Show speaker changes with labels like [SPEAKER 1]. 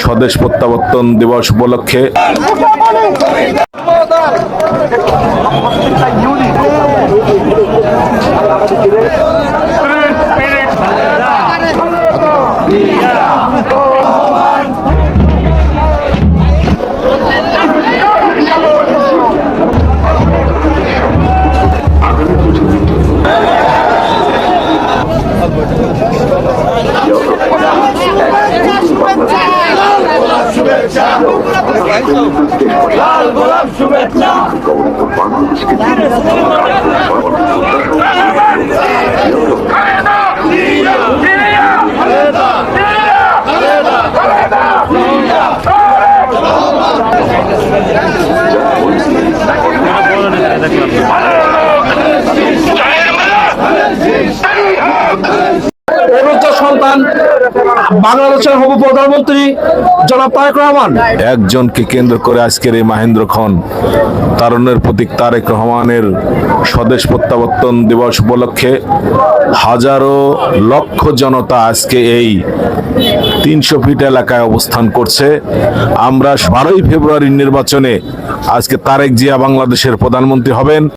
[SPEAKER 1] স্বদেশ প্রত্যাবর্তন দিবস উপলক্ষে
[SPEAKER 2] লাল গোলাপ শুভেচ্ছা
[SPEAKER 3] সন্তান বাংলাদেশের হবু প্রধানমন্ত্রী জনাব তারেক রহমান
[SPEAKER 1] একজনকে কেন্দ্র করে আজকের এই মাহেন্দ্রক্ষণ তারুণ্যের প্রতীক তারেক রহমানের স্বদেশ প্রত্যাবর্তন দিবস উপলক্ষে হাজারো লক্ষ জনতা আজকে এই 300 ফিট এলাকায় অবস্থান করছে। আমরা 12ই ফেব্রুয়ারির নির্বাচনে আজকে তারেক জিয়া বাংলাদেশের প্রধানমন্ত্রী হবেন।